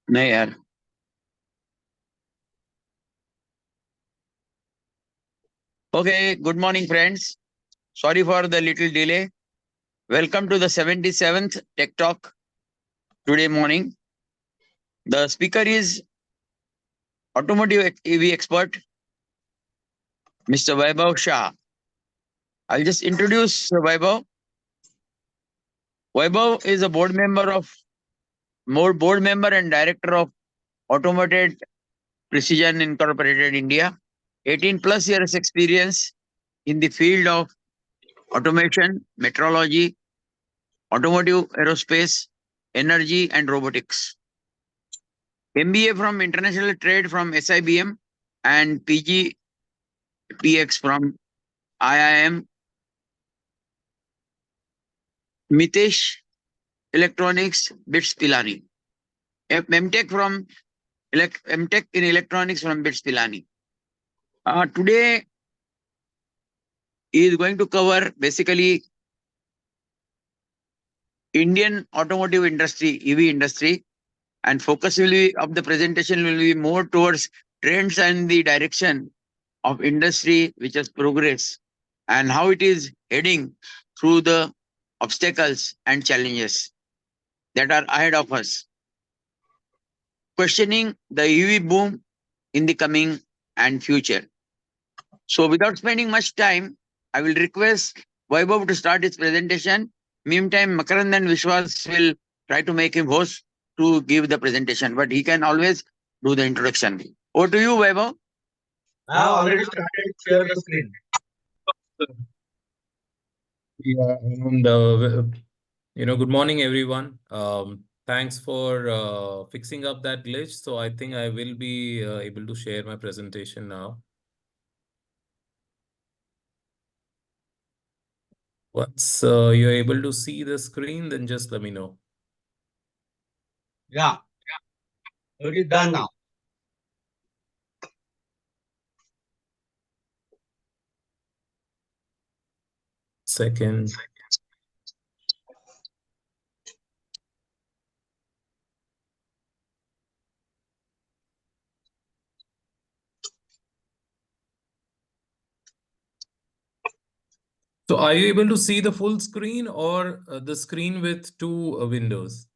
नहीं यार. Okay, good morning friends. Sorry for the little delay. Welcome to the 77th Tech Talk today morning. The speaker is automotive EV expert, Mr. Vaibhav Shah. I'll just introduce Vaibhav. Vaibhav is a board member and director of Automated Precision Incorporated India. 18 plus years experience in the field of automation, metrology, automotive, aerospace, energy, and robotics. MBA from International Trade from SIBM and PG PX from IIM. Mitesh Electronics BITS Pilani. MTech from MTech in Electronics from BITS Pilani. Today he is going to cover basically Indian automotive industry, EV industry, and focus of the presentation will be more towards trends and the direction of industry which has progressed and how it is heading through the obstacles and challenges that are ahead of us. Questioning the EV boom in the coming and future. So without spending much time, I will request Vaibhav to start his presentation. Meantime, Makarand and Vishwas will try to make him host to give the presentation, but he can always do the introduction. Over to you, Vaibhav. I have already started share the screen. Yeah, and good morning, everyone. Thanks for fixing up that glitch. So I think I will be able to share my presentation now. Once you're able to see the screen, then just let me know. Yeah, it is done now. Second. So are you able to see the full screen or the screen with two windows?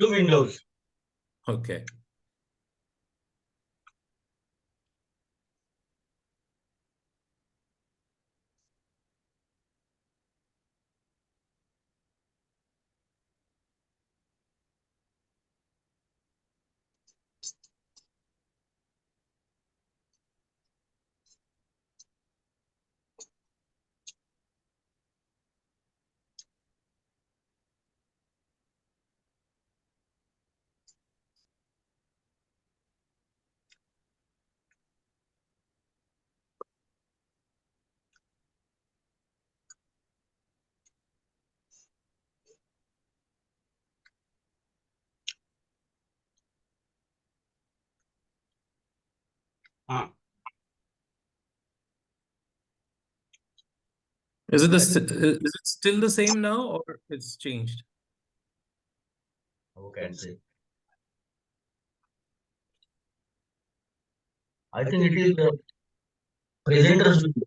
Two windows. Okay. Is it still the same now or it's changed? Okay, see. I think it is the presenter's window.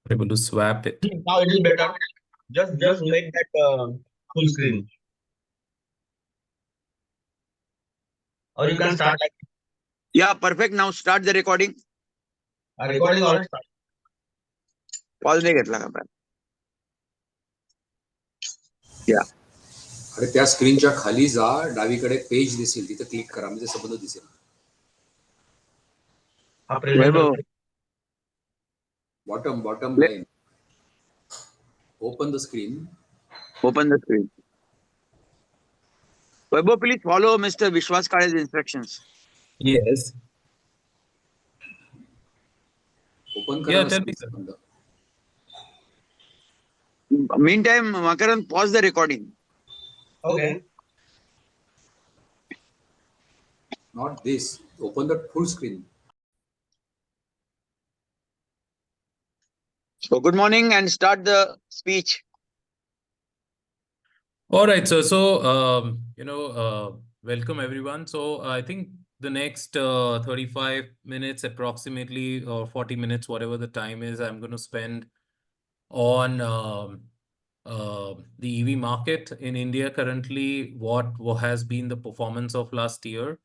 Able to swap it. Now it is better. Just make that full screen. Or you can start. Yeah, perfect. Now start the recording. Recording already started. Pause नाही घेतला का पण? Yeah. अरे त्या स्क्रीनच्या खाली जा, डावीकडे पेज दिसेल, तिथे क्लिक करा म्हणजे संबंध दिसेल. Vaibhav. Bottom line. Open the screen. Open the screen. Vaibhav, please follow Mr. Vishwas Kale's instructions. Yes. Open Yeah, करा tell ना me, screen. Meantime, Makarand, pause the recording. Okay. Not this. Open the full screen. So good morning and start the speech. All right, sir. So, welcome everyone. So, I think the next 35 minutes approximately, or 40 minutes, whatever the time is, I'm going to spend on the EV market in India currently, what has been the performance of last year,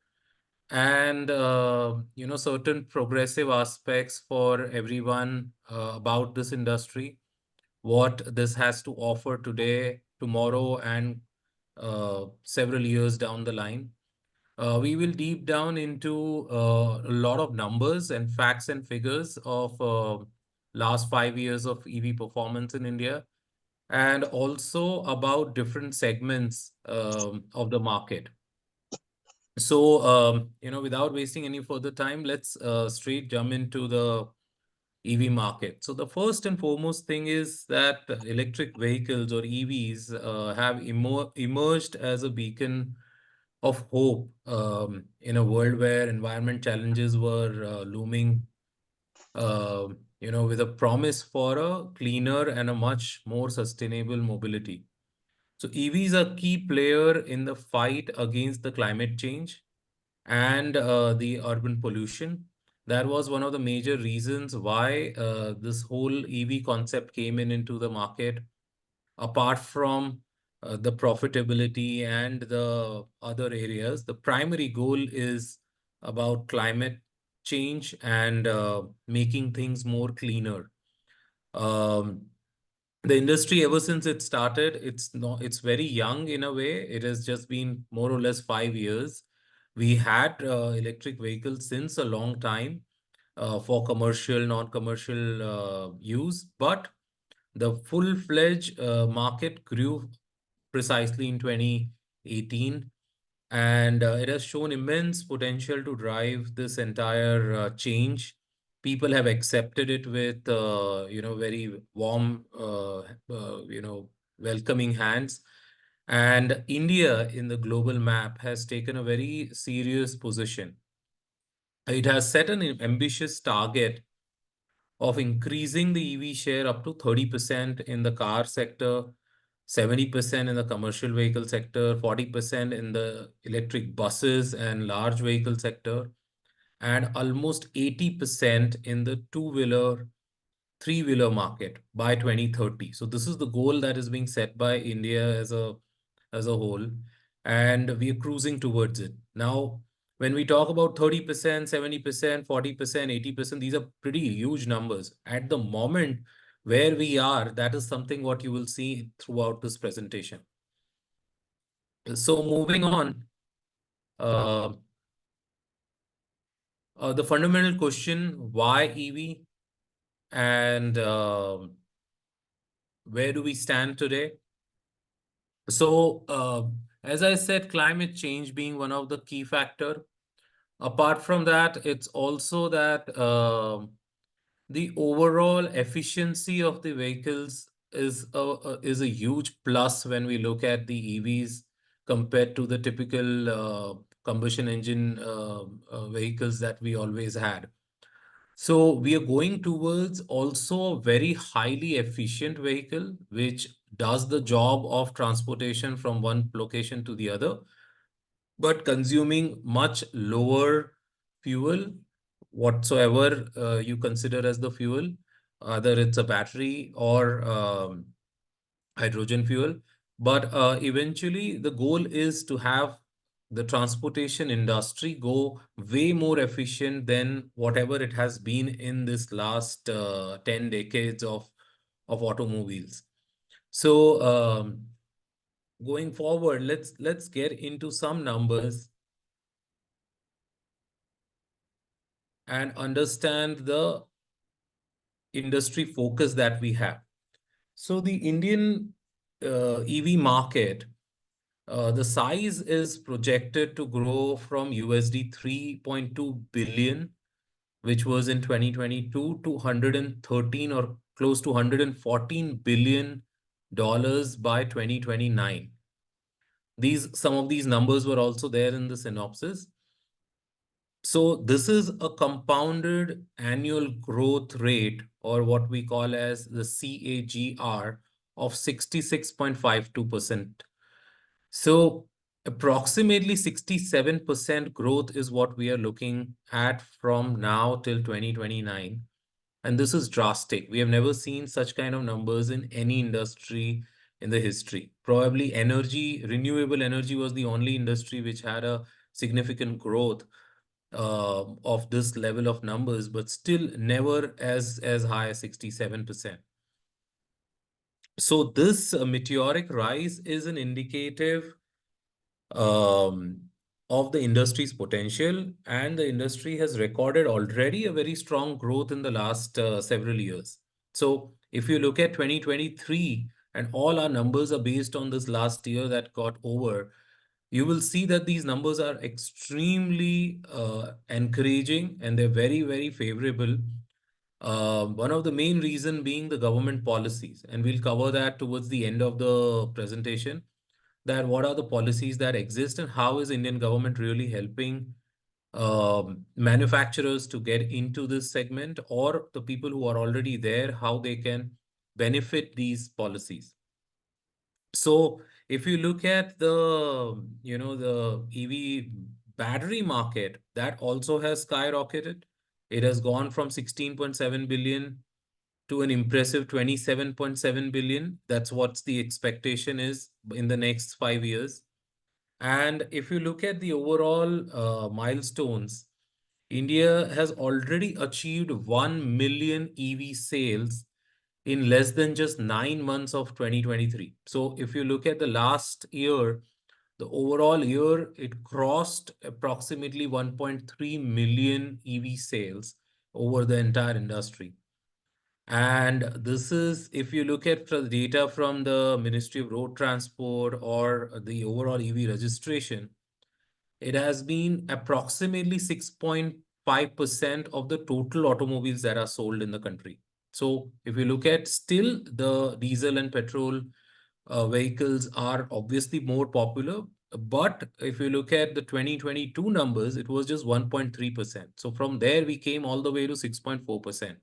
and certain progressive aspects for everyone about this industry, what this has to offer today, tomorrow, and several years down the line. We will deep down into a lot of numbers and facts and figures of last 5 years of EV performance in India, and also about different segments of the market. So, without wasting any further time, let's straight jump into the EV market. So the first and foremost thing is that electric vehicles or EVs have emerged as a beacon of hope in a world where environment challenges were looming, with a promise for a cleaner and a much more sustainable mobility. So EVs are key player in the fight against the climate change and the urban pollution. That was one of the major reasons why this whole EV concept came into the market. Apart from the profitability and the other areas, the primary goal is about climate change and making things more cleaner. Um, the industry, ever since it started, it's very young in a way. It has just been more or less 5 years. We had electric vehicles since a long time for commercial, non-commercial use, but the full-fledged market grew precisely in 2018, and it has shown immense potential to drive this entire change. People have accepted it with very warm welcoming hands, and India in the global map has taken a very serious position. It has set an ambitious target of increasing the EV share up to 30% in the car sector, 70% in the commercial vehicle sector, 40% in the electric buses and large vehicle sector, and almost 80% in the two-wheeler, three-wheeler market by 2030. So this is the goal that is being set by India as a whole, and we are cruising towards it. Now, when we talk about 30%, 70%, 40%, 80%, these are pretty huge numbers. At the moment where we are, that is something what you will see throughout this presentation. So moving on, the fundamental question, why EV, and where do we stand today? So, as I said, climate change being one of the key factor. Apart from that, it's also that the overall efficiency of the vehicles is a huge plus when we look at the EVs compared to the typical combustion engine vehicles that we always had. So we are going towards also a very highly efficient vehicle, which does the job of transportation from one location to the other, but consuming much lower fuel, whatsoever you consider as the fuel, either it's a battery or hydrogen fuel. But eventually, the goal is to have the transportation industry go way more efficient than whatever it has been in this last 10 decades of automobiles. So going forward, let's get into some numbers and understand the industry focus that we have. So the Indian EV market, the size is projected to grow from USD 3.2 billion, which was in 2022, to 113 or close to 114 billion dollars by 2029. Some of these numbers were also there in the synopsis. So this is a compounded annual growth rate, or what we call as the CAGR, of 66.52%. So approximately 67% growth is what we are looking at from now till 2029. And this is drastic. We have never seen such kind of numbers in any industry in the history. Probably energy, renewable energy was the only industry which had a significant growth of this level of numbers, but still never as high as 67%. So this meteoric rise is an indicative um, of the industry's potential, and the industry has recorded already a very strong growth in the last several years. So if you look at 2023, and all our numbers are based on this last year that got over, you will see that these numbers are extremely encouraging, and they're very, very favorable. One of the main reason being the government policies, and we'll cover that towards the end of the presentation, that what are the policies that exist and how is Indian government really helping manufacturers to get into this segment, or the people who are already there, how they can benefit these policies. So if you look at the EV battery market, that also has skyrocketed. It has gone from 16.7 billion to an impressive 27.7 billion. That's what the expectation is in the next 5 years. And if you look at the overall milestones, India has already achieved 1 million EV sales in less than just 9 months of 2023. So if you look at the last year, the overall year, it crossed approximately 1.3 million EV sales over the entire industry. And this is, if you look at the data from the Ministry of Road Transport or the overall EV registration, it has been approximately 6.5% of the total automobiles that are sold in the country. So if you look at, still the diesel and petrol vehicles are obviously more popular. But if you look at the 2022 numbers, it was just 1.3%. So from there, we came all the way to 6.4%.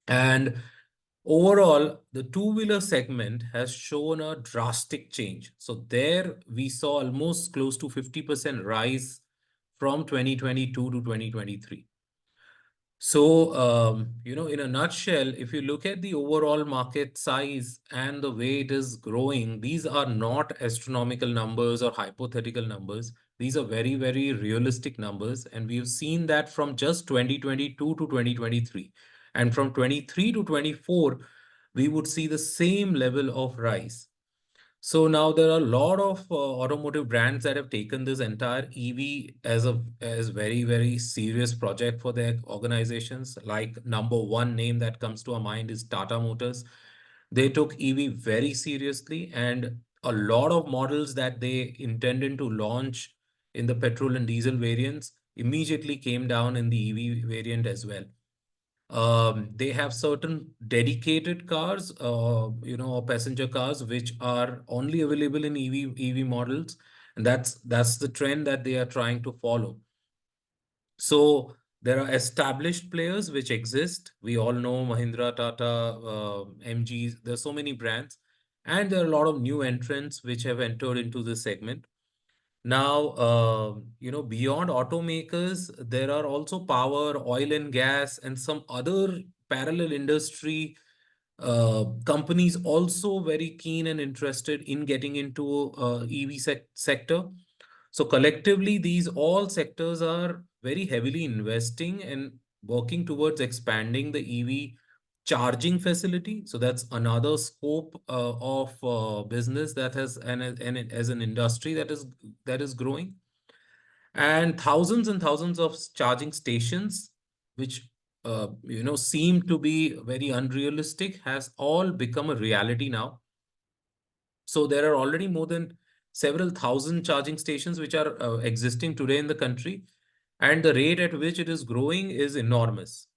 And overall, the two-wheeler segment has shown a drastic change. So there we saw almost close to 50% rise from 2022 to 2023. So, in a nutshell, if you look at the overall market size and the way it is growing, these are not astronomical numbers or hypothetical numbers. These are very, very realistic numbers. And we've seen that from just 2022 to 2023. And from 23 to 24, we would see the same level of rise. So now there are a lot of automotive brands that have taken this entire EV as very, very serious project for their organizations. Like number one name that comes to our mind is Tata Motors. They took EV very seriously, and a lot of models that they intended to launch in the petrol and diesel variants immediately came down in the EV variant as well. They have certain dedicated cars, or passenger cars, which are only available in EV models, and that's the trend that they are trying to follow. So there are established players which exist. We all know Mahindra, Tata, MGs. There's so many brands, and there are a lot of new entrants which have entered into this segment. Now, beyond automakers, there are also power, oil and gas, and some other parallel industry companies also very keen and interested in getting into EV sector. So collectively, these all sectors are very heavily investing and working towards expanding the EV charging facility. So that's another scope of business that has, and as an industry that is growing. And thousands of charging stations, which seem to be very unrealistic, has all become a reality now. So there are already more than several thousand charging stations which are existing today in the country, and the rate at which it is growing is enormous.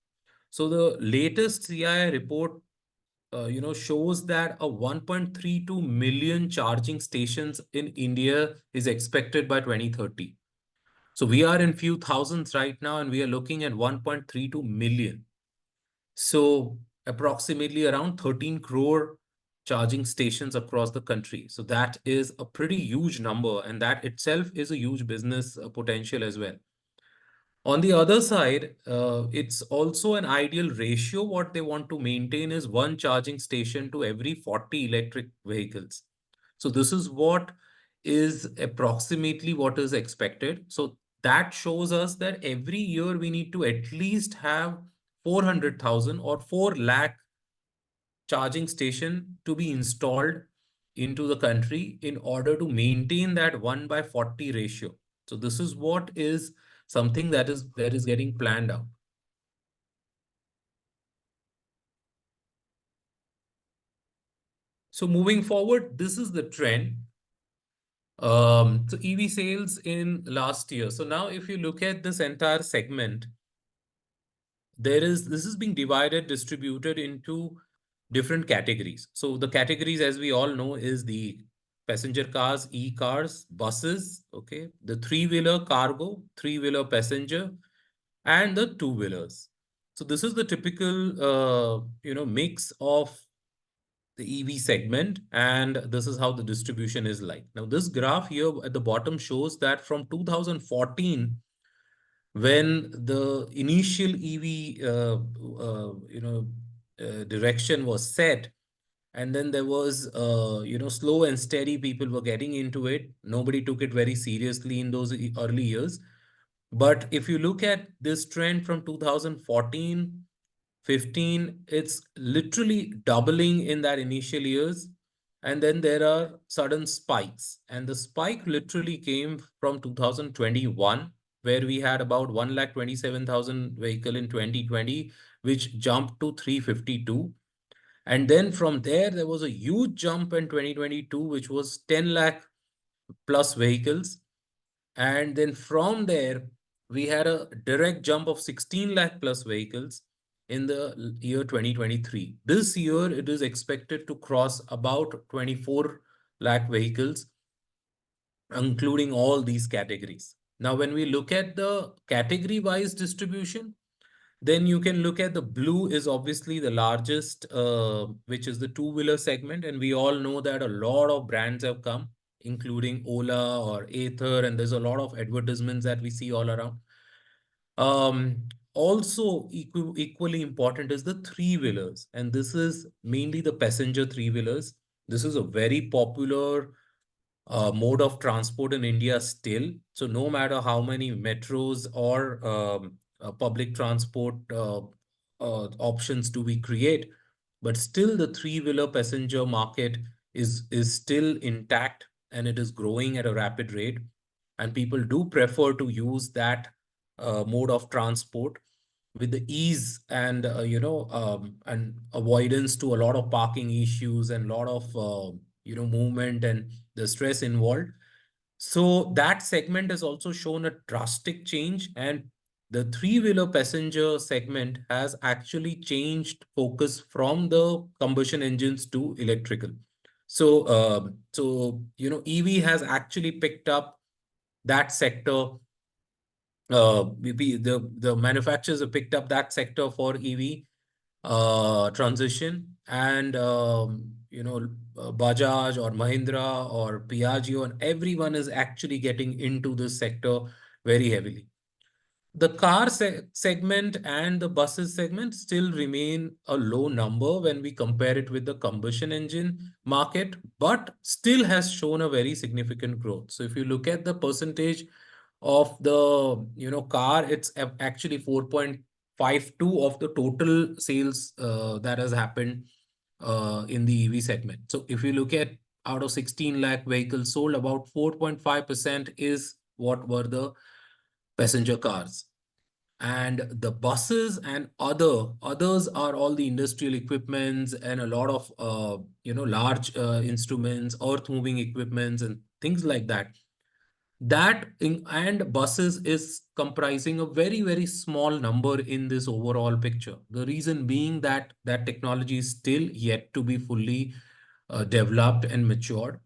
So the latest CII report, shows that a 1.32 million charging stations in India is expected by 2030. So we are in few thousands right now, and we are looking at 1.32 million. So approximately around 13 crore charging stations across the country. So that is a pretty huge number, and that itself is a huge business potential as well. On the other side, it's also an ideal ratio. What they want to maintain is one charging station to every 40 electric vehicles. So this is what is approximately what is expected. So that shows us that every year we need to at least have 400,000 or 4 lakh charging station to be installed into the country in order to maintain that 1/40 ratio. So this is what is something that is getting planned out. So moving forward, this is the trend. So EV sales in last year. So now if you look at this entire segment, this is being distributed into different categories. So the categories, as we all know, is the passenger cars, e-cars, buses, okay, the three-wheeler cargo, three-wheeler passenger, and the two-wheelers. So this is the typical, mix of the EV segment, and this is how the distribution is like. Now, this graph here at the bottom shows that from 2014, when the initial EV, direction was set, and then there was, slow and steady people were getting into it. Nobody took it very seriously in those early years. But if you look at this trend from 2014, 15, it's literally doubling in that initial years. And then there are sudden spikes. And the spike literally came from 2021, where we had about 127,000 vehicle in 2020, which jumped to 352. And then from there was a huge jump in 2022, which was 10 lakh plus vehicles. And then from there, we had a direct jump of 16 lakh plus vehicles in the year 2023. This year, it is expected to cross about 24 lakh vehicles, including all these categories. Now, when we look at the category-wise distribution, then you can look at the blue is obviously the largest, which is the two-wheeler segment. And we all know that a lot of brands have come, including Ola or Ather, and there's a lot of advertisements that we see all around. Also equally important is the three-wheelers, and this is mainly the passenger three-wheelers. This is a very popular mode of transport in India still. So no matter how many metros or public transport options do we create, but still the three-wheeler passenger market is still intact, and it is growing at a rapid rate. And people do prefer to use that mode of transport with the ease and and avoidance to a lot of parking issues and a lot of movement and the stress involved. So that segment has also shown a drastic change, and the three-wheeler passenger segment has actually changed focus from the combustion engines to electrical. So, EV has actually picked up that sector. The manufacturers have picked up that sector for EV transition, and Bajaj or Mahindra or Piaggio, and everyone is actually getting into this sector very heavily. The car segment and the buses segment still remain a low number when we compare it with the combustion engine market, but still has shown a very significant growth. So if you look at the percentage of the car, it's actually 4.52 of the total sales that has happened in the EV segment. So if you look at out of 16 lakh vehicles sold, about 4.5% is what were the passenger cars. And the buses and others are all the industrial equipments and a lot of large instruments, earth moving equipments and things like that. And buses is comprising a very, very small number in this overall picture. The reason being that technology is still yet to be fully developed and matured.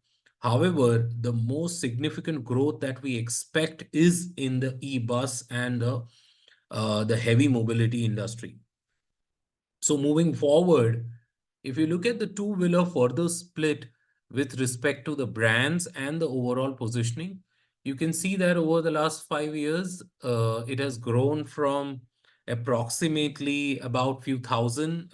However, the most significant growth that we expect is in the e-bus and the heavy mobility industry. So moving forward, if you look at the two-wheeler further split with respect to the brands and the overall positioning, you can see that over the last 5 years, it has grown from approximately about few thousand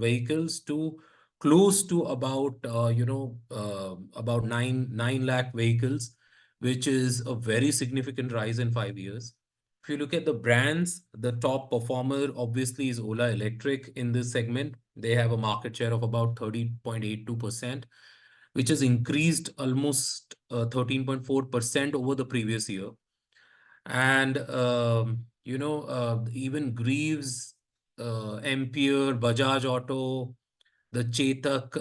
vehicles to close to about about 9 lakh vehicles, which is a very significant rise in 5 years. If you look at the brands, the top performer obviously is Ola Electric in this segment. They have a market share of about 30.82%, which has increased almost 13.4% over the previous year. And even Greaves, Ampere, Bajaj Auto, the Chetak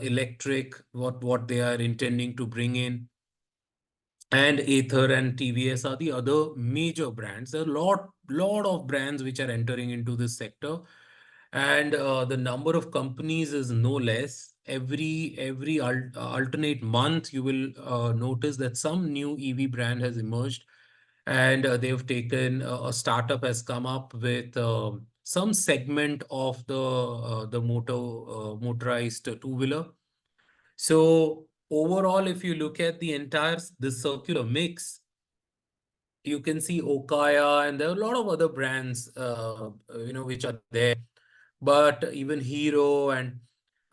Electric, what they are intending to bring in, and Ather and TVS are the other major brands. There are lot of brands which are entering into this sector, and the number of companies is no less. Every alternate month, you will notice that some new EV brand has emerged, and they've taken a startup has come up with some segment of the motorized two-wheeler. So overall, if you look at the entire this circular mix, you can see Okaya, and there are a lot of other brands, which are there. But even Hero and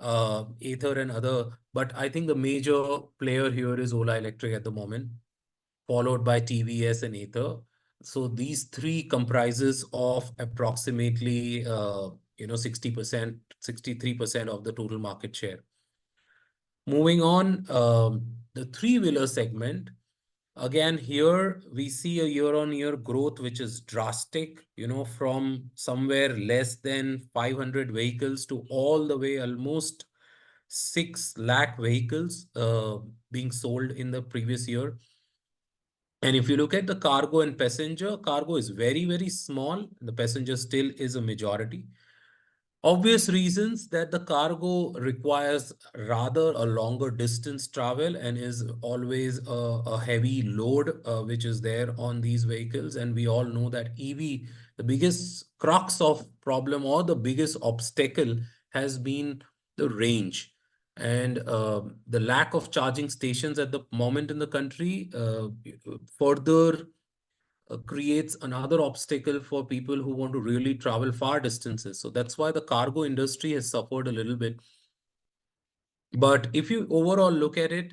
Ather and other. But I think the major player here is Ola Electric at the moment, followed by TVS and Ather. So these three comprises of approximately 60%, 63% of the total market share. Moving on, the three-wheeler segment. Again, here we see a year-on-year growth, which is drastic, from somewhere less than 500 vehicles to all the way almost 6 lakh vehicles being sold in the previous year. And if you look at the cargo and passenger, cargo is very, very small. The passenger still is a majority. Obvious reasons that the cargo requires rather a longer distance travel and is always a heavy load which is there on these vehicles. And we all know that EV, the biggest crux of problem or the biggest obstacle has been the range. And the lack of charging stations at the moment in the country further creates another obstacle for people who want to really travel far distances. So that's why the cargo industry has suffered a little bit. But if you overall look at it,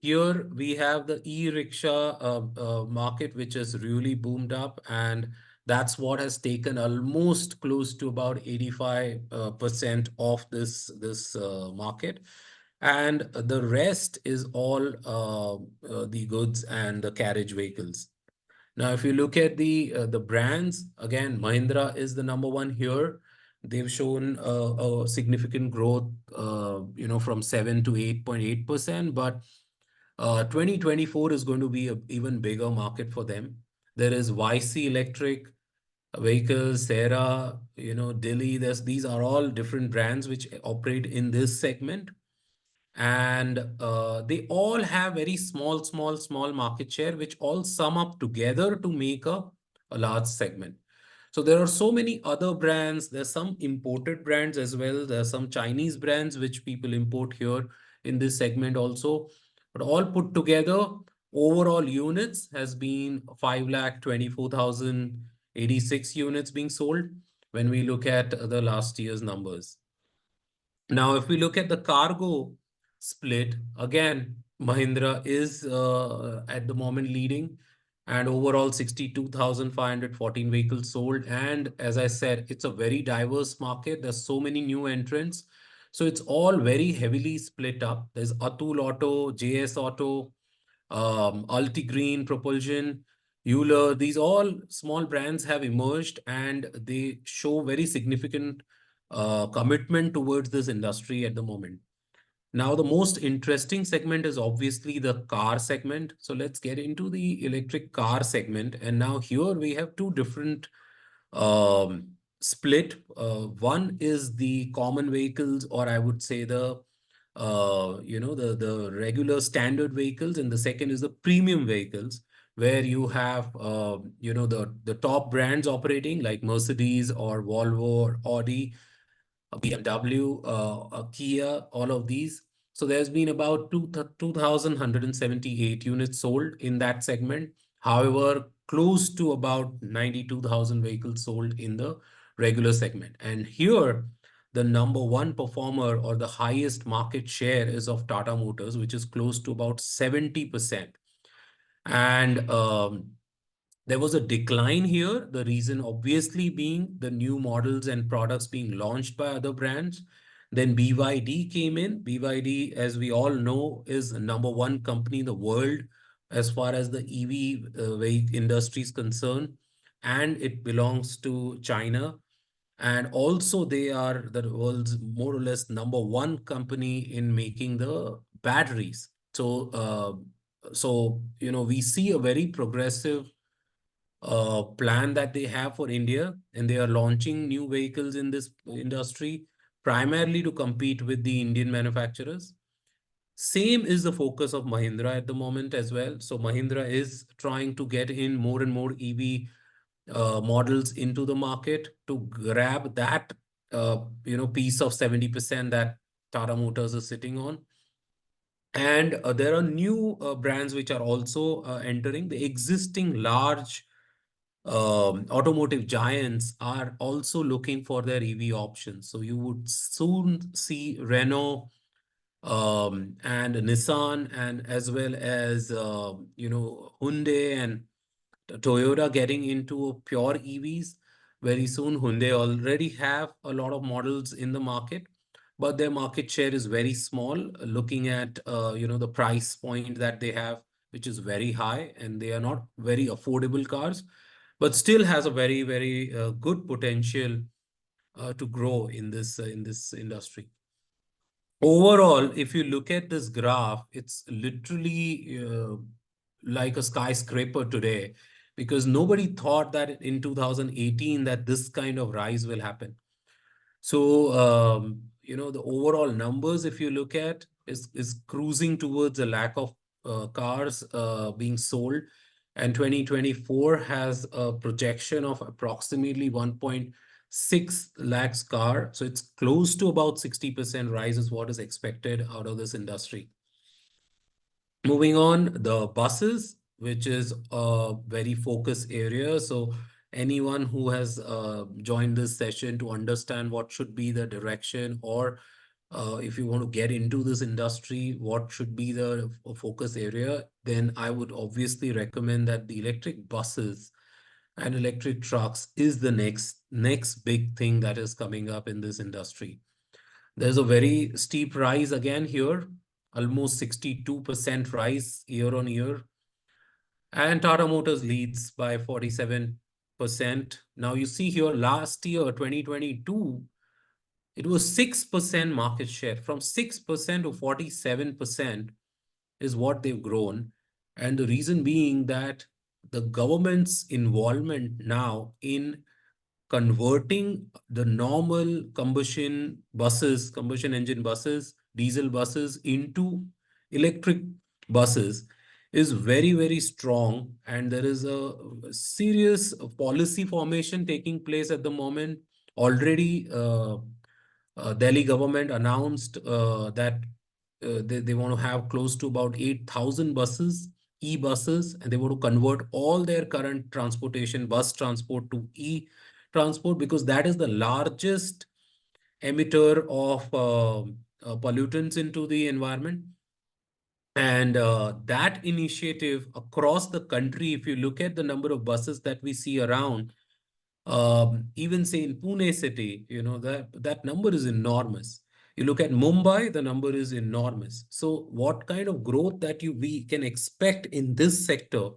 here we have the e-rickshaw market, which has really boomed up, and that's what has taken almost close to about 85% of this market. And the rest is all the goods and the carriage vehicles. Now, if you look at the brands, again, Mahindra is the number one here. They've shown a significant growth, from 7 to 8.8%. But 2024 is going to be an even bigger market for them. There is YC Electric Vehicles, Sarah, Delhi. These are all different brands which operate in this segment. And they all have very small market share, which all sum up together to make a large segment. So there are so many other brands. There's some imported brands as well. There are some Chinese brands which people import here in this segment also. But all put together, overall units has been 5,24,086 units being sold when we look at the last year's numbers. Now, if we look at the cargo split, again, Mahindra is at the moment leading, and overall 62,514 vehicles sold. And as I said, it's a very diverse market. There's so many new entrants. So it's all very heavily split up. There's Atul Auto, JS Auto, Altigreen Propulsion, Euler. These all small brands have emerged, and they show very significant commitment towards this industry at the moment. Now, the most interesting segment is obviously the car segment. So let's get into the electric car segment. And now here we have two different split. One is the common vehicles, or I would say the the regular standard vehicles, and the second is the premium vehicles, where you have, the top brands operating like Mercedes or Volvo or Audi, BMW, Kia, all of these. So there's been about 2,178 units sold in that segment. However, close to about 92,000 vehicles sold in the regular segment. And here, the number one performer or the highest market share is of Tata Motors, which is close to about 70%. And there was a decline here. The reason obviously being the new models and products being launched by other brands. Then BYD came in. BYD, as we all know, is the number one company in the world as far as the EV industry is concerned, and it belongs to China. And also they are the world's more or less number one company in making the batteries. So we see a very progressive plan that they have for India, and they are launching new vehicles in this industry primarily to compete with the Indian manufacturers. Same is the focus of Mahindra at the moment as well. So Mahindra is trying to get in more and more EV models into the market to grab that piece of 70% that Tata Motors is sitting on. And there are new brands which are also entering. The existing large automotive giants are also looking for their EV options. So you would soon see Renault and Nissan, and as well as Hyundai and Toyota getting into pure EVs very soon. Hyundai already have a lot of models in the market, but their market share is very small, looking at the price point that they have, which is very high, and they are not very affordable cars, but still has a very, very good potential to grow in this industry. Overall, if you look at this graph, it's literally like a skyscraper today, because nobody thought that in 2018 that this kind of rise will happen. So, the overall numbers, if you look at, is cruising towards a lack of cars being sold. And 2024 has a projection of approximately 1.6 lakhs car. So it's close to about 60% rise is what is expected out of this industry. Moving on, the buses, which is a very focused area. So anyone who has joined this session to understand what should be the direction, or if you want to get into this industry, what should be the focus area, then I would obviously recommend that the electric buses and electric trucks is the next big thing that is coming up in this industry. There's a very steep rise again here, almost 62% rise year on year. And Tata Motors leads by 47%. Now you see here last year, 2022, it was 6% market share. From 6% to 47% is what they've grown. And the reason being that the government's involvement now in converting the normal combustion engine buses, diesel buses into electric buses is very, very strong. And there is a serious policy formation taking place at the moment. Already, Delhi government announced that they want to have close to about 8,000 buses, e-buses, and they want to convert all their current transportation, bus transport, to e-transport, because that is the largest emitter of pollutants into the environment. And that initiative across the country, if you look at the number of buses that we see around, even say in Pune city, that number is enormous. You look at Mumbai, the number is enormous. So what kind of growth that we can expect in this sector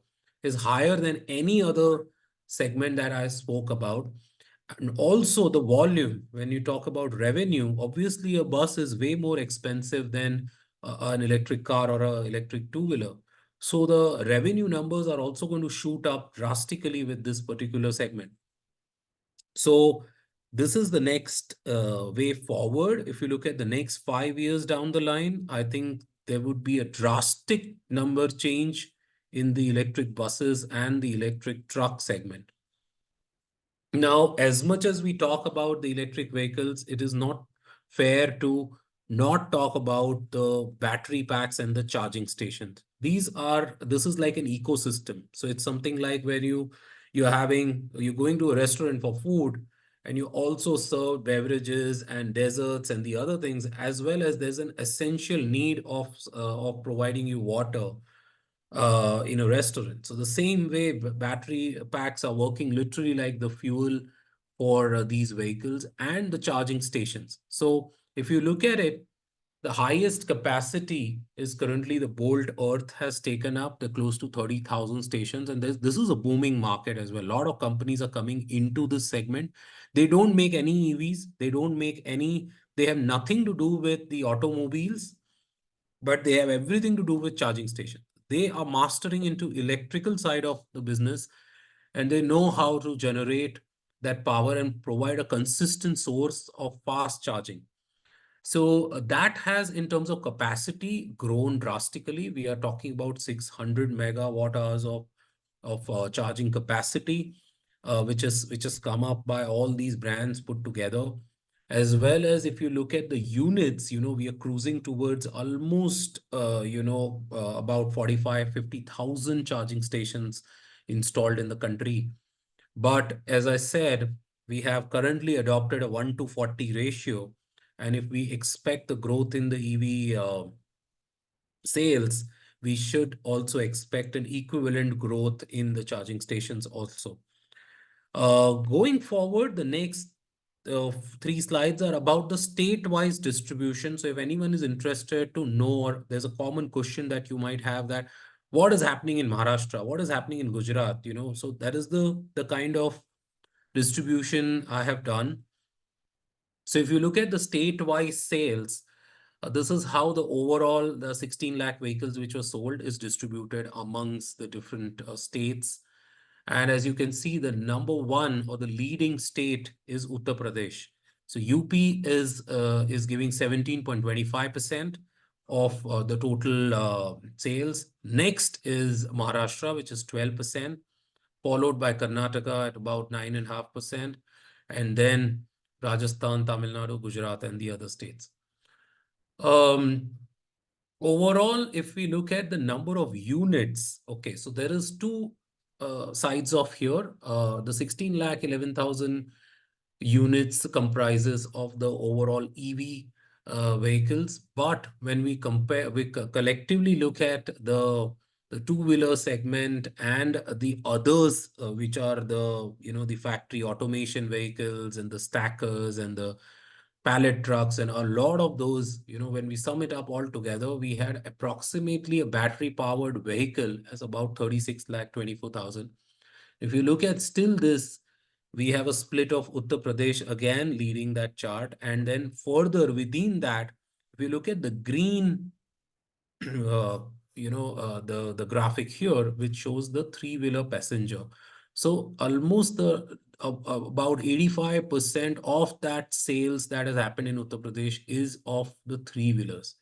is higher than any other segment that I spoke about. And also the volume, when you talk about revenue, obviously a bus is way more expensive than an electric car or an electric two-wheeler. So the revenue numbers are also going to shoot up drastically with this particular segment. So this is the next way forward. If you look at the next 5 years down the line, I think there would be a drastic number change in the electric buses and the electric truck segment. Now, as much as we talk about the electric vehicles, it is not fair to not talk about the battery packs and the charging stations. This is like an ecosystem. So it's something like where you're going to a restaurant for food, and you also serve beverages and desserts and the other things, as well as there's an essential need of providing you water in a restaurant. So the same way, battery packs are working literally like the fuel for these vehicles and the charging stations. So if you look at it, the highest capacity is currently the Bolt Earth has taken up the close to 30,000 stations. And this is a booming market as well. A lot of companies are coming into this segment. They don't make any EVs. They have nothing to do with the automobiles, but they have everything to do with charging station. They are mastering into electrical side of the business, and they know how to generate that power and provide a consistent source of fast charging. So that has, in terms of capacity, grown drastically. We are talking about 600 megawatt hours of charging capacity, which has come up by all these brands put together. As well as if you look at the units, we are cruising towards almost, about 50,000 charging stations installed in the country. But as I said, we have currently adopted a 1 to 40 ratio. And if we expect the growth in the EV sales, we should also expect an equivalent growth in the charging stations also. Going forward, the next 3 slides are about the state-wise distribution. So if anyone is interested to know, or there's a common question that you might have, that what is happening in Maharashtra, what is happening in Gujarat, so that is the kind of distribution I have done. So if you look at the state-wise sales, this is how the 16 lakh vehicles which were sold is distributed amongst the different states. And as you can see, the number one or the leading state is Uttar Pradesh. So UP is giving 17.25% of the total sales. Next is Maharashtra, which is 12%, followed by Karnataka at about 9.5%, and then Rajasthan, Tamil Nadu, Gujarat, and the other states. Overall, if we look at the number of units, okay, so there is two sides of here. The 16 lakh 11,000 units comprises of the overall EV vehicles. But when we compare, we collectively look at the two-wheeler segment and the others, which are the factory automation vehicles and the stackers and the pallet trucks and a lot of those, when we sum it up all together, we had approximately a battery powered vehicle as about 36 lakh 24,000. If you look at still this, we have a split of Uttar Pradesh again leading that chart. And then further within that, if you look at the green, the graphic here, which shows the three-wheeler passenger. So almost about 85% of that sales that has happened in Uttar Pradesh is of the three-wheelers.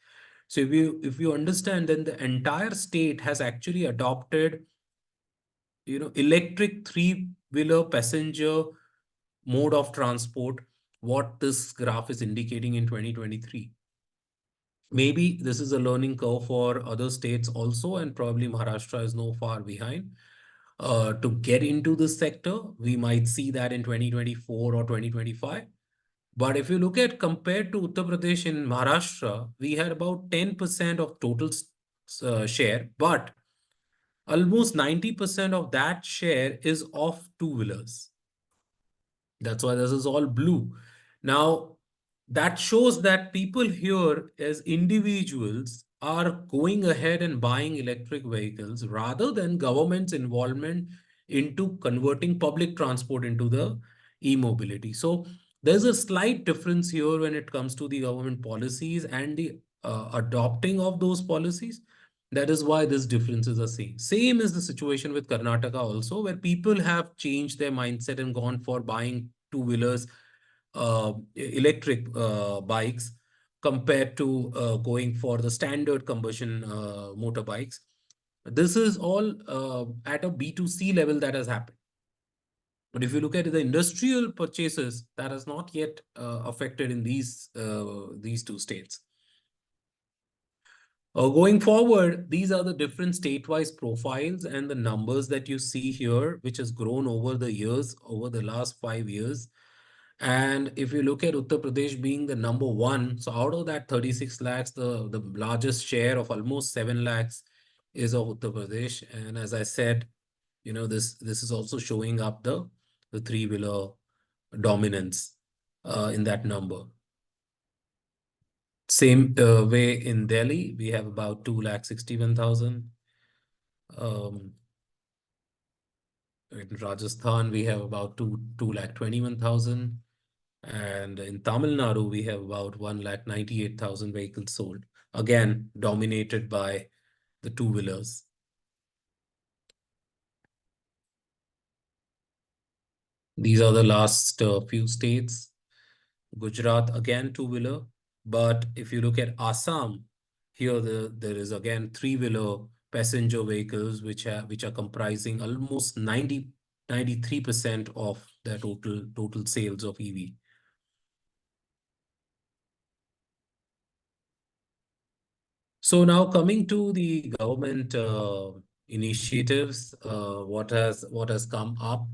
So if you understand, then the entire state has actually adopted electric three-wheeler passenger mode of transport, what this graph is indicating in 2023. Maybe this is a learning curve for other states also, and probably Maharashtra is no far behind. To get into this sector, we might see that in 2024 or 2025. But if you look at compared to Uttar Pradesh and Maharashtra, we had about 10% of total share, but almost 90% of that share is of two-wheelers. That's why this is all blue. Now, that shows that people here as individuals are going ahead and buying electric vehicles rather than government's involvement into converting public transport into the e-mobility. So there's a slight difference here when it comes to the government policies and the adopting of those policies. That is why this difference is the same. Same is the situation with Karnataka also, where people have changed their mindset and gone for buying two-wheelers electric bikes compared to going for the standard combustion motorbikes. This is all at a B2C level that has happened. But if you look at the industrial purchases, that has not yet affected in these two states. Going forward, these are the different statewise profiles and the numbers that you see here, which has grown over the years, over the last 5 years. And if you look at Uttar Pradesh being the number one, so out of that 36 lakhs, the largest share of almost 7 lakhs is of Uttar Pradesh. And as I said, this is also showing up the three-wheeler dominance in that number. Same way in Delhi, we have about 261,000. In Rajasthan, we have about 221,000. And in Tamil Nadu, we have about 198,000 vehicles sold. Again, dominated by the two-wheelers. These are the last few states. Gujarat, again, two-wheeler. But if you look at Assam, here there is again three-wheeler passenger vehicles, which are comprising almost 93% of the total sales of EV. So now coming to the government initiatives, what has come up.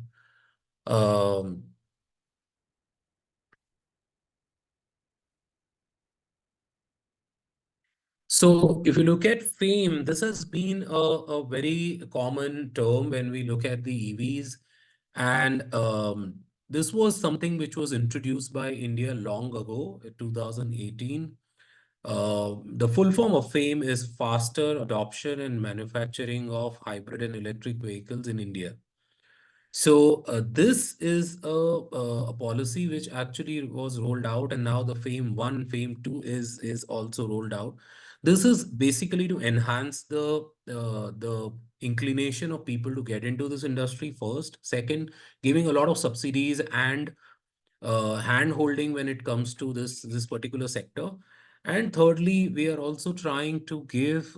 So if you look at FAME, this has been a very common term when we look at the EVs. And this was something which was introduced by India long ago, in 2018. The full form of FAME is Faster Adoption and Manufacturing of Hybrid and Electric Vehicles in India. So this is a policy which actually was rolled out, and now the FAME 1, FAME 2 is also rolled out. This is basically to enhance the inclination of people to get into this industry first. Second, giving a lot of subsidies and hand holding when it comes to this particular sector. And thirdly, we are also trying to give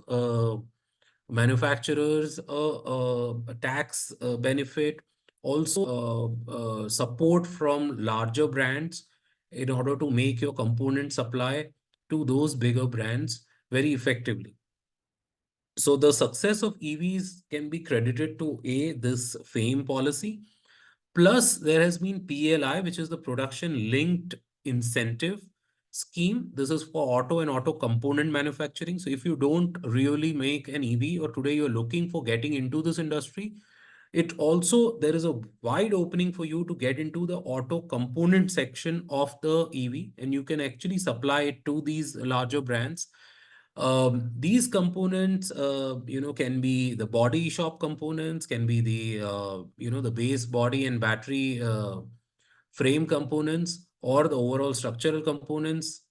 manufacturers a tax benefit, also support from larger brands in order to make your component supply to those bigger brands very effectively. So the success of EVs can be credited to this FAME policy. Plus, there has been PLI, which is the Production Linked Incentive Scheme. This is for auto and auto component manufacturing. So if you don't really make an EV, or today you're looking for getting into this industry, there is a wide opening for you to get into the auto component section of the EV, and you can actually supply it to these larger brands. These components, can be the body shop components, can be the base body and battery frame components, or the overall structural components,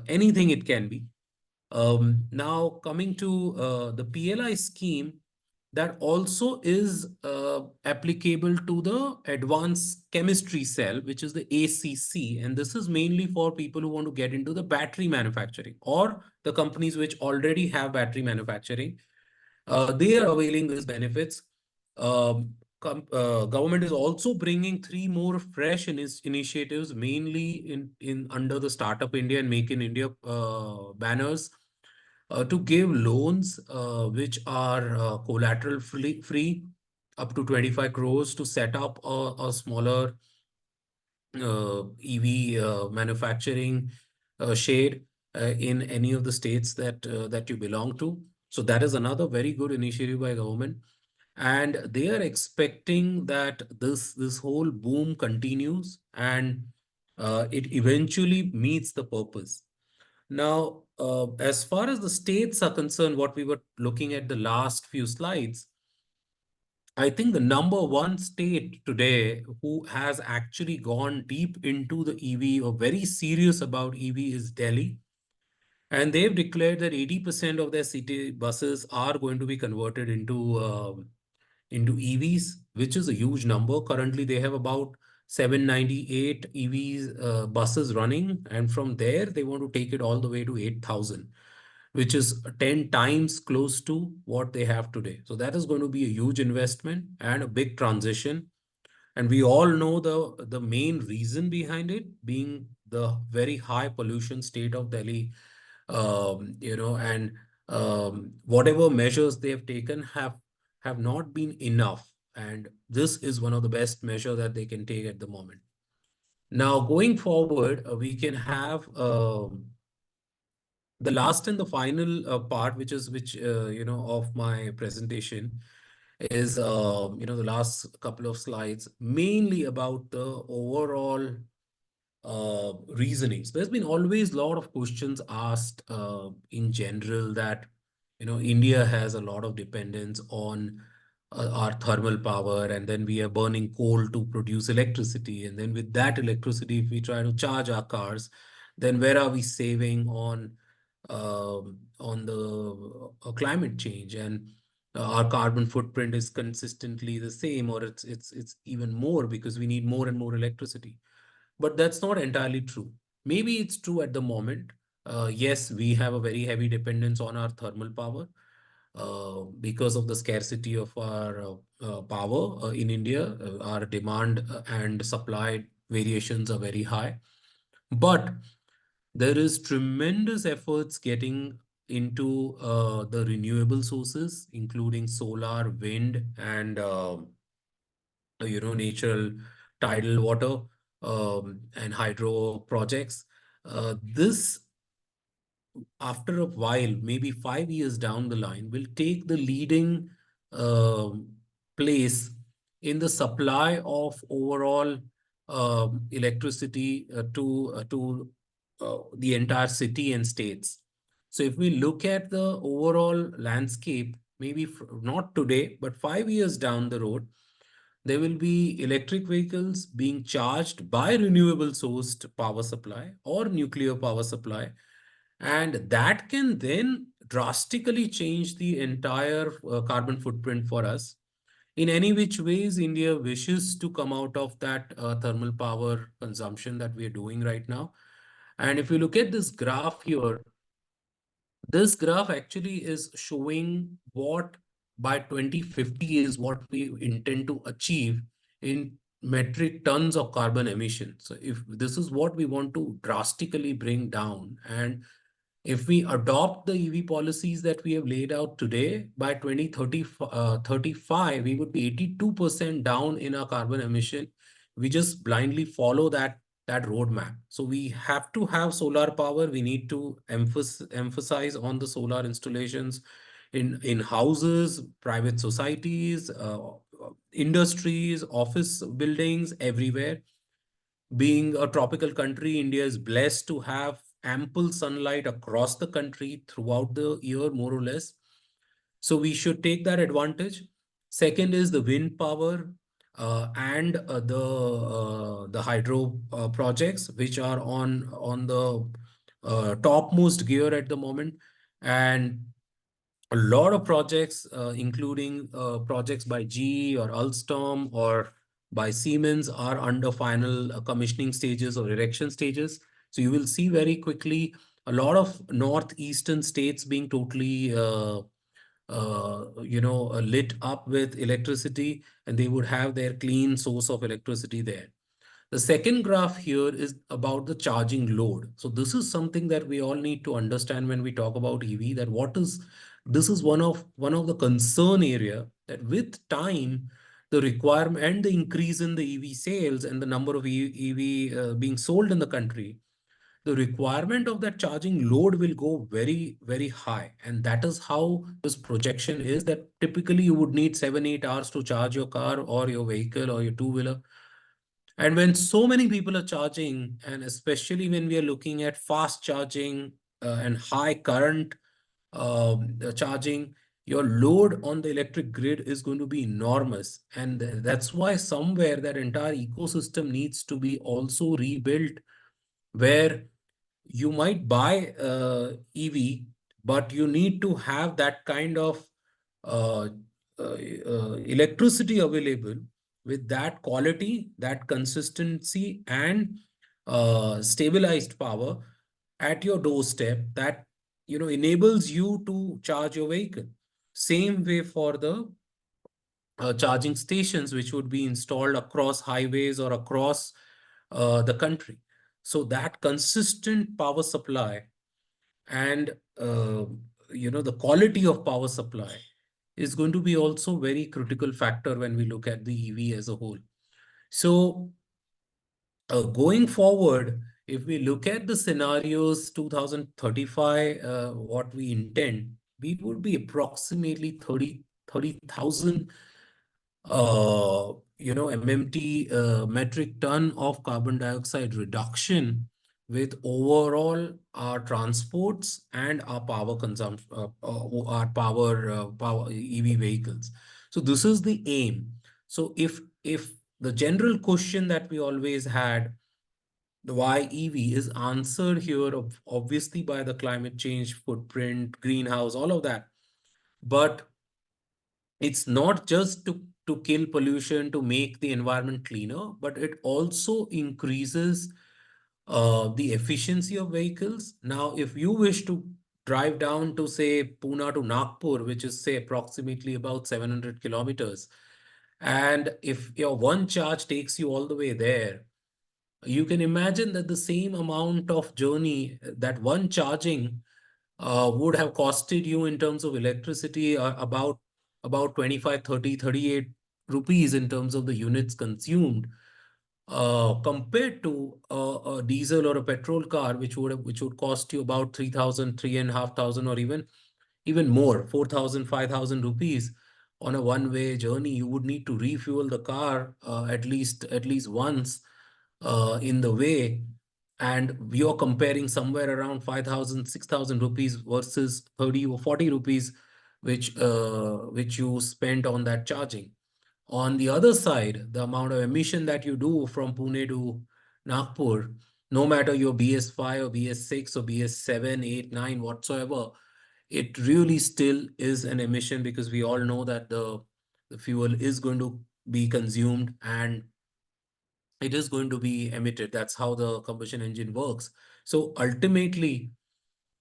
anything it can be. Now coming to the PLI scheme, that also is applicable to the advanced chemistry cell, which is the ACC. And this is mainly for people who want to get into the battery manufacturing, or the companies which already have battery manufacturing. They are availing these benefits. Government is also bringing 3 more fresh initiatives, mainly in under the Startup India and Make in India banners, to give loans which are collateral free up to 25 crores to set up a smaller EV manufacturing shade in any of the states that you belong to. So that is another very good initiative by government. And they are expecting that this whole boom continues, and it eventually meets the purpose. Now, as far as the states are concerned, what we were looking at the last few slides, I think the number one state today who has actually gone deep into the EV or very serious about EV is Delhi. And they've declared that 80% of their city buses are going to be converted into EVs, which is a huge number. Currently, they have about 798 EVs buses running, and from there they want to take it all the way to 8,000, which is 10 times close to what they have today. So that is going to be a huge investment and a big transition. And we all know the main reason behind it being the very high pollution state of Delhi, and whatever measures they have taken have not been enough. And this is one of the best measures that they can take at the moment. Now, going forward, we can have the last and the final part, which of my presentation is the last couple of slides, mainly about the overall reasonings. There's been always a lot of questions asked in general that India has a lot of dependence on our thermal power, and then we are burning coal to produce electricity, and then with that electricity, if we try to charge our cars, then where are we saving on the climate change? And our carbon footprint is consistently the same, or it's even more because we need more and more electricity. But that's not entirely true. Maybe it's true at the moment. Yes, we have a very heavy dependence on our thermal power because of the scarcity of our power in India. Our demand and supply variations are very high. But there is tremendous efforts getting into the renewable sources, including solar, wind, and natural tidal water and hydro projects. This, after a while, maybe 5 years down the line, will take the leading place in the supply of overall electricity to the entire city and states. So if we look at the overall landscape, maybe not today, but 5 years down the road, there will be electric vehicles being charged by renewable sourced power supply or nuclear power supply. And that can then drastically change the entire carbon footprint for us. In any which ways, India wishes to come out of that thermal power consumption that we are doing right now. And if you look at this graph here, this graph actually is showing what by 2050 is what we intend to achieve in metric tons of carbon emission. So if this is what we want to drastically bring down, and if we adopt the EV policies that we have laid out today, by 2035, we would be 82% down in our carbon emission. We just blindly follow that roadmap. So we have to have solar power. We need to emphasize on the solar installations in houses, private societies, industries, office buildings, everywhere. Being a tropical country, India is blessed to have ample sunlight across the country throughout the year, more or less. So we should take that advantage. Second is the wind power and the hydro projects, which are on the topmost gear at the moment. And a lot of projects, including projects by GE or Alstom or by Siemens, are under final commissioning stages or erection stages. So you will see very quickly a lot of northeastern states being totally lit up with electricity, and they would have their clean source of electricity there. The second graph here is about the charging load. So this is something that we all need to understand when we talk about EV, that this is one of the concern area, that with time, the requirement and the increase in the EV sales and the number of EV being sold in the country, the requirement of that charging load will go very, very high. And that is how this projection is, that typically you would need 7-8 hours to charge your car or your vehicle or your two-wheeler. And when so many people are charging, and especially when we are looking at fast charging and high current charging, your load on the electric grid is going to be enormous. And that's why somewhere that entire ecosystem needs to be also rebuilt, where you might buy EV, but you need to have that kind of electricity available with that quality, that consistency, and stabilized power at your doorstep that enables you to charge your vehicle. Same way for the charging stations, which would be installed across highways or across the country. So that consistent power supply and the quality of power supply is going to be also very critical factor when we look at the EV as a whole. So going forward, if we look at the scenarios 2035, what we intend, we would be approximately 30,000 MMT metric ton of carbon dioxide reduction with overall our transports and our power consumption, our power EV vehicles. So this is the aim. So if the general question that we always had, the why EV, is answered here obviously by the climate change footprint, greenhouse, all of that. But it's not just to kill pollution, to make the environment cleaner, but it also increases the efficiency of vehicles. Now, if you wish to drive down to, say, Pune to Nagpur, which is, say, approximately about 700 kilometers, and if your one charge takes you all the way there, you can imagine that the same amount of journey, that one charging would have costed you in terms of electricity about 25, 30, 38 rupees in terms of the units consumed, compared to a diesel or a petrol car, which would cost you about 3,000, 3,500, or even more, 4,000, 5,000 rupees on a one-way journey. You would need to refuel the car at least once in the way, and you're comparing somewhere around 5,000, 6,000 rupees versus 30 or 40 rupees, which you spent on that charging. On the other side, the amount of emission that you do from Pune to Nagpur, no matter your BS5 or BS6 or BS7, 8, 9, whatsoever, it really still is an emission, because we all know that the fuel is going to be consumed and it is going to be emitted. That's how the combustion engine works. So ultimately,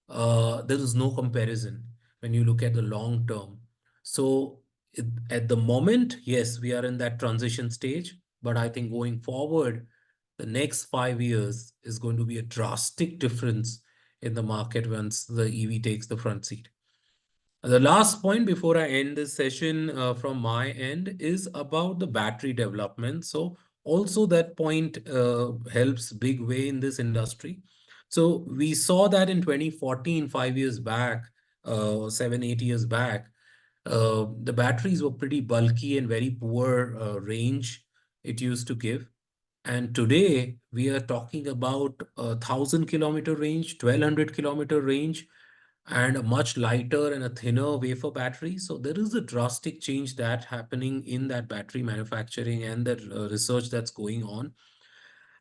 there is no comparison when you look at the long term. So at the moment, yes, we are in that transition stage, but I think going forward, the next 5 years is going to be a drastic difference in the market once the EV takes the front seat. The last point before I end this session from my end is about the battery development. So also that point helps big way in this industry. So we saw that in 2014, 5 years back, 7, 8 years back, the batteries were pretty bulky and very poor range it used to give. And today we are talking about 1,000 kilometer range, 1,200 kilometer range, and a much lighter and a thinner wafer battery. So there is a drastic change that happening in that battery manufacturing and the research that's going on.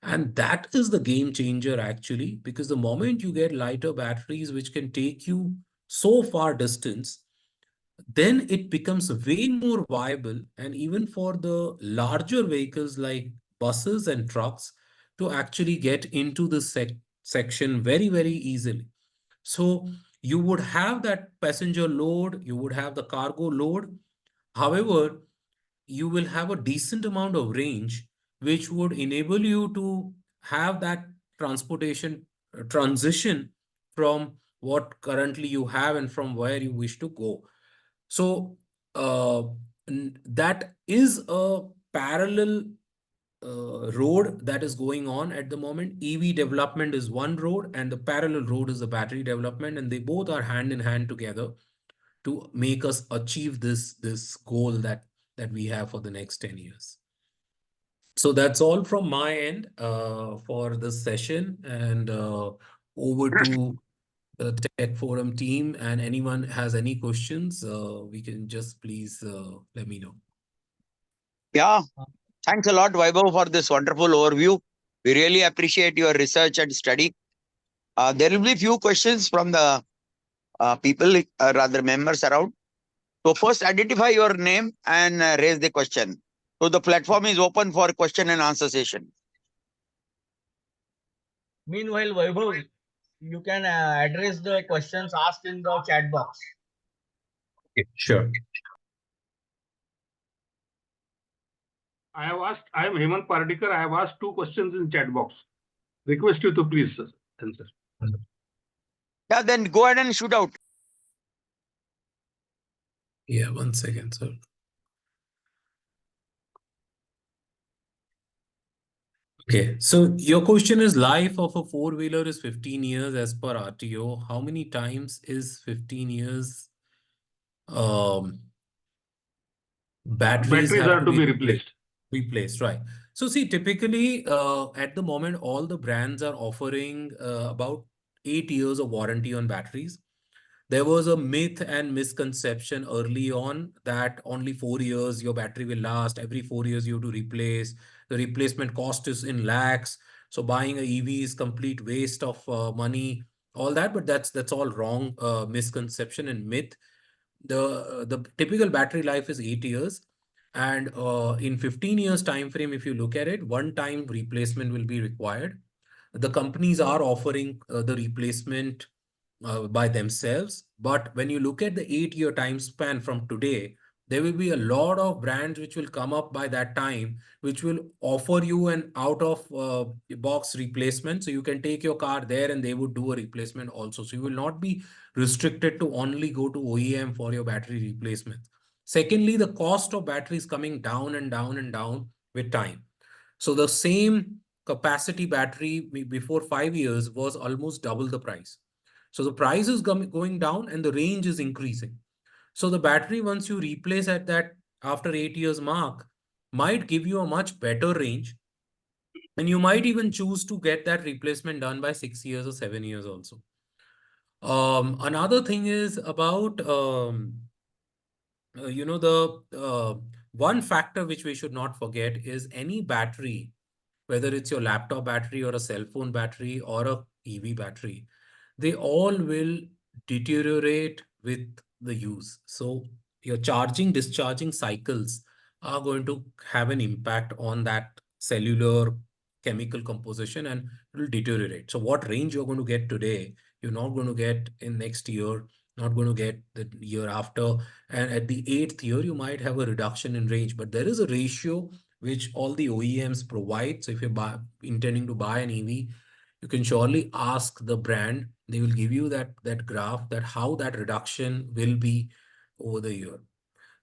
And that is the game changer actually, because the moment you get lighter batteries, which can take you so far distance, then it becomes way more viable, and even for the larger vehicles like buses and trucks, to actually get into this section very, very easily. So you would have that passenger load, you would have the cargo load. However, you will have a decent amount of range, which would enable you to have that transportation transition from what currently you have and from where you wish to go. So that is a parallel road that is going on at the moment. EV development is one road, and the parallel road is the battery development, and they both are hand in hand together to make us achieve this goal that we have for the next 10 years. So that's all from my end for this session, and over to the Tech Forum team. And anyone has any questions, we can just please let me know. Yeah, thanks a lot, Vaibhav, for this wonderful overview. We really appreciate your research and study. There will be few questions from the people, rather members around. So first, identify your name and raise the question. So the platform is open for question and answer session. Meanwhile, Vaibhav, you can address the questions asked in the chat box. Okay, sure. I am Hemant Pardikar. I have asked 2 questions in chat box. Request you to please answer. Yeah, then go ahead and shoot out. Yeah, 1 second, sir. Okay, so your question is life of a four-wheeler is 15 years as per RTO. How many times is 15 years? Batteries have are to be replaced. Right. So see, typically at the moment, all the brands are offering about 8 years of warranty on batteries. There was a myth and misconception early on that only 4 years your battery will last. Every 4 years you have to replace. The replacement cost is in lakhs. So buying a EV is complete waste of money, all that. But that's all wrong misconception and myth. The typical battery life is 8 years. And in 15 years time frame, if you look at it, one time replacement will be required. The companies are offering the replacement by themselves. But when you look at the 8-year time span from today, there will be a lot of brands which will come up by that time, which will offer you an out of box replacement. So you can take your car there and they would do a replacement also. So you will not be restricted to only go to OEM for your battery replacement. Secondly, the cost of battery is coming down and down and down with time. So the same capacity battery before 5 years was almost double the price. So the price is going down and the range is increasing. So the battery, once you replace at that after 8 years mark, might give you a much better range. And you might even choose to get that replacement done by 6 years or 7 years also. Another thing is about, the one factor which we should not forget is any battery, whether it's your laptop battery or a cell phone battery or a EV battery, they all will deteriorate with the use. So your charging, discharging cycles are going to have an impact on that cellular chemical composition and it will deteriorate. So what range you're going to get today, you're not going to get in next year, not going to get the year after. And at the 8th year, you might have a reduction in range, but there is a ratio which all the OEMs provide. So if you're intending to buy an EV, you can surely ask the brand. They will give you that graph that how that reduction will be over the year.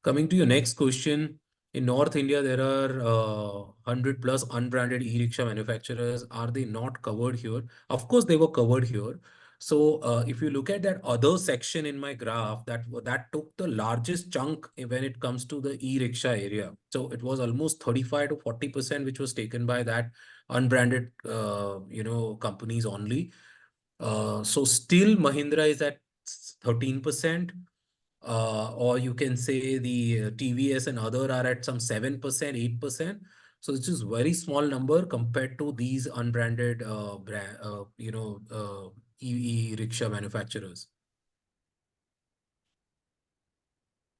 Coming to your next question, in North India, there are 100 plus unbranded e-rickshaw manufacturers. Are they not covered here? Of course, they were covered here. So if you look at that other section in my graph, that took the largest chunk when it comes to the e-rickshaw area. So it was almost 35 to 40%, which was taken by that unbranded, companies only. So still Mahindra is at 13%. Or you can say the TVS and other are at some 7%, 8%. So it's just very small number compared to these unbranded EV rickshaw manufacturers.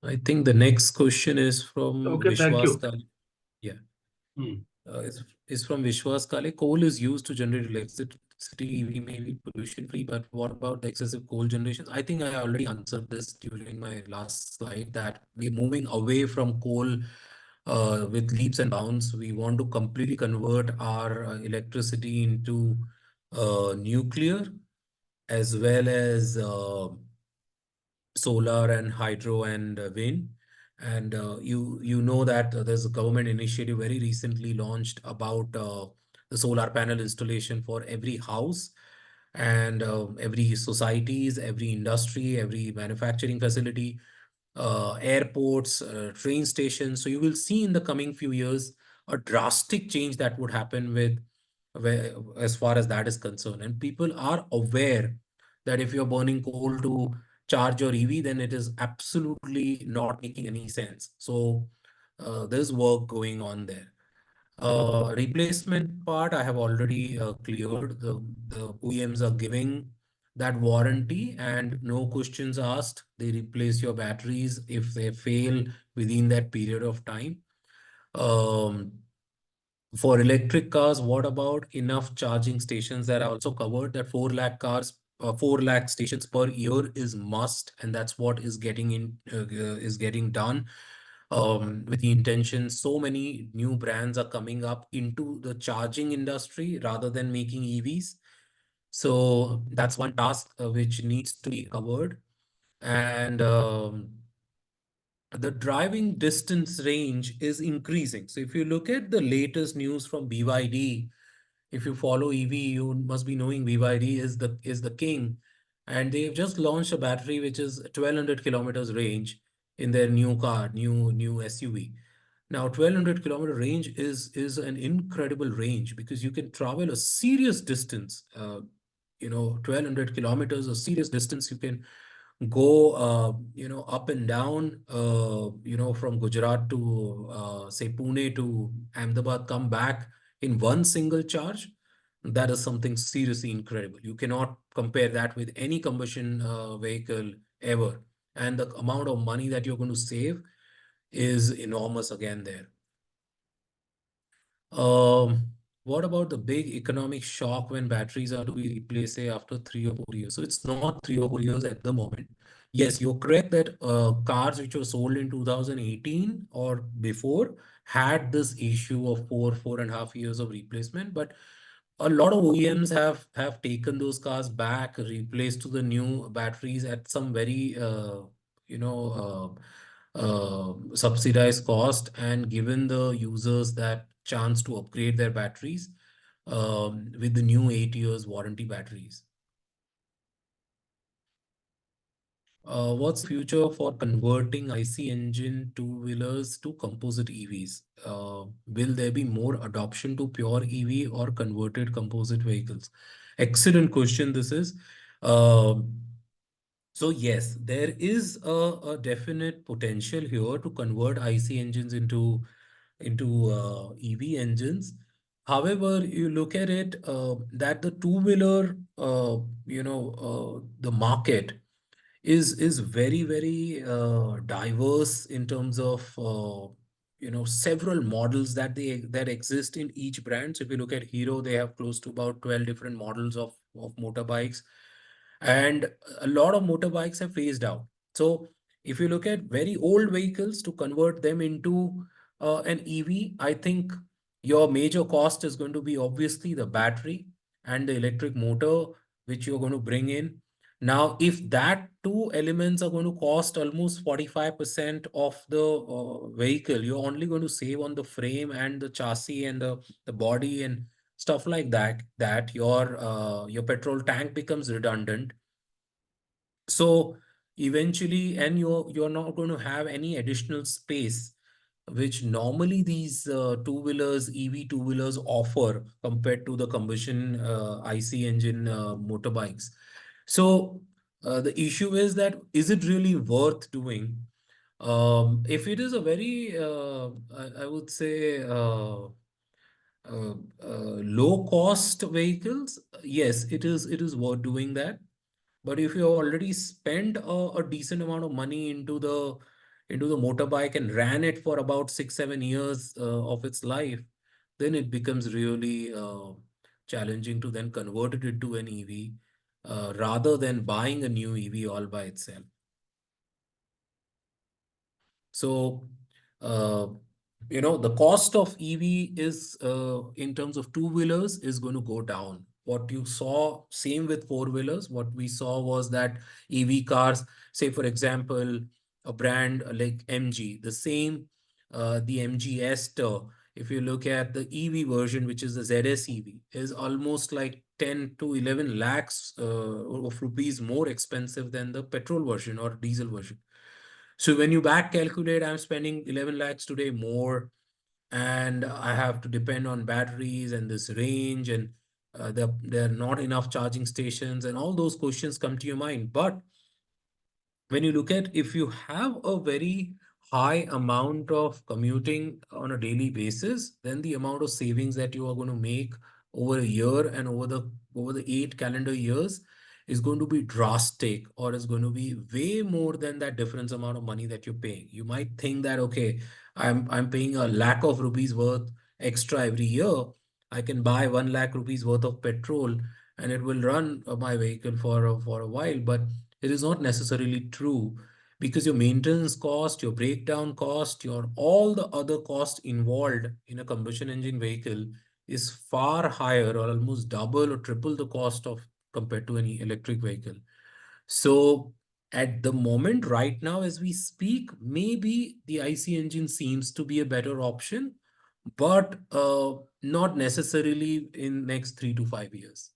I think the next question is from Vishwas Kale. Yeah. Is from Vishwas Kale. Coal is used to generate electricity. EV may be pollution free, but what about the excessive coal generation? I think I already answered this during my last slide that we're moving away from coal with leaps and bounds. We want to completely convert our electricity into nuclear as well as solar and hydro and wind. And you know that there's a government initiative very recently launched about the solar panel installation for every house and every societies, every industry, every manufacturing facility, airports, train stations. So you will see in the coming few years a drastic change that would happen with as far as that is concerned. And people are aware that if you're burning coal to charge your EV, then it is absolutely not making any sense. So there's work going on there. Replacement part, I have already cleared. The OEMs are giving that warranty and no questions asked. They replace your batteries if they fail within that period of time. Um, for electric cars, what about enough charging stations? That I also covered that 4 lakh cars, 4 lakh stations per year is must, and that's what is getting done. With the intention, so many new brands are coming up into the charging industry rather than making EVs. So that's one task which needs to be covered. And the driving distance range is increasing. So if you look at the latest news from BYD, if you follow EV, you must be knowing BYD is the king, and they've just launched a battery which is 1200 kilometers range in their new car, new SUV. Now, 1200-kilometer range is an incredible range because you can travel a serious distance. 1200 kilometers, a serious distance. You can go, up and down, from Gujarat to, say, Pune to Ahmedabad, come back in one single charge. That is something seriously incredible. You cannot compare that with any combustion vehicle ever. And the amount of money that you're going to save is enormous again there. What about the big economic shock when batteries are to be replaced, say, after 3 or 4 years? So it's not 3 or 4 years at the moment. Yes, you're correct that cars which were sold in 2018 or before had this issue of 4.5 years of replacement, but a lot of OEMs have taken those cars back, replaced to the new batteries at some very you know subsidized cost, and given the users that chance to upgrade their batteries with the new 8 years warranty batteries. What's the future for converting IC engine two-wheelers to composite EVs? Will there be more adoption to pure EV or converted composite vehicles? Excellent question this is. So yes, there is a definite potential here to convert IC engines into EV engines. However, you look at it that the two-wheeler, the market is very, very diverse in terms of several models that exist in each brand. So if you look at Hero, they have close to about 12 different models of motorbikes, and a lot of motorbikes have phased out. So if you look at very old vehicles, to convert them into an EV, I think your major cost is going to be obviously the battery and the electric motor which you're going to bring in. Now, if that two elements are going to cost almost 45% of the vehicle, you're only going to save on the frame and the chassis and the body and stuff like that your petrol tank becomes redundant. So eventually, and you're not going to have any additional space which normally these two-wheelers, EV two-wheelers offer compared to the combustion IC engine motorbikes. So the issue is that, is it really worth doing? If it is a very, I would say, low cost vehicles, yes, it is worth doing that. But if you already spent a decent amount of money into the motorbike and ran it for about 6-7 years of its life, then it becomes really challenging to then convert it into an EV rather than buying a new EV all by itself. So, the cost of EV is, in terms of two-wheelers, is going to go down. What you saw, same with four-wheelers, what we saw was that EV cars, say, for example, a brand like MG, the MG Ester, if you look at the EV version, which is the ZS EV, is almost like 10 to 11 lakhs of rupees more expensive than the petrol version or diesel version. So when you back calculate, I'm spending 11 lakhs today more, and I have to depend on batteries and this range, and there are not enough charging stations, and all those questions come to your mind. But when you look at, if you have a very high amount of commuting on a daily basis, then the amount of savings that you are going to make over a year and over the 8 calendar years is going to be drastic, or is going to be way more than that difference amount of money that you're paying. You might think that, okay, I'm paying a lakh of rupees worth extra every year. I can buy 1 lakh rupees worth of petrol and it will run my vehicle for a while. But it is not necessarily true because your maintenance cost, your breakdown cost, your all the other cost involved in a combustion engine vehicle is far higher or almost double or triple the cost of compared to any electric vehicle. So at the moment, right now, as we speak, maybe the IC engine seems to be a better option, but not necessarily in next 3 to 5 years.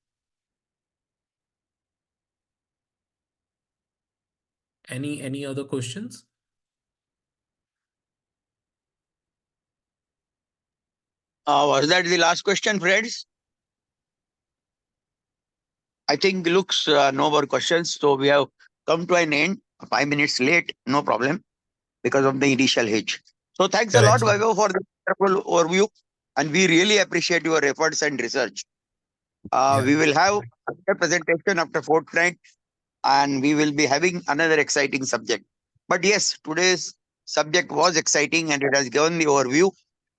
Any other questions? Was that the last question, friends? I think looks no more questions. So we have come to an end. 5 minutes late, no problem, because of the initial hitch. So thanks a lot, Correct, sir. Vaibhav, for the wonderful overview. And we really appreciate your efforts and research. Yeah, We will have a presentation after fortnight, and we will be having another exciting subject. But yes, today's subject was exciting and it has given the overview.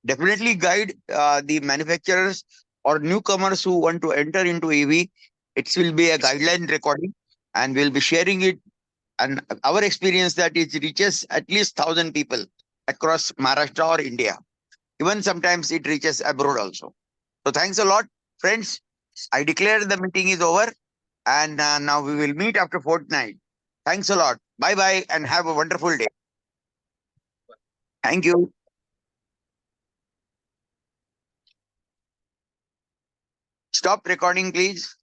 Definitely guide the manufacturers or newcomers who want to enter into EV. It will be a guideline recording and we'll be sharing it. And our experience that it reaches at least 1,000 people across Maharashtra or India. Even sometimes it reaches abroad also. So thanks a lot, friends. I declare the meeting is over and now we will meet after fortnight. Thanks a lot. Bye bye and have a wonderful day. Thank you. Stop recording, please.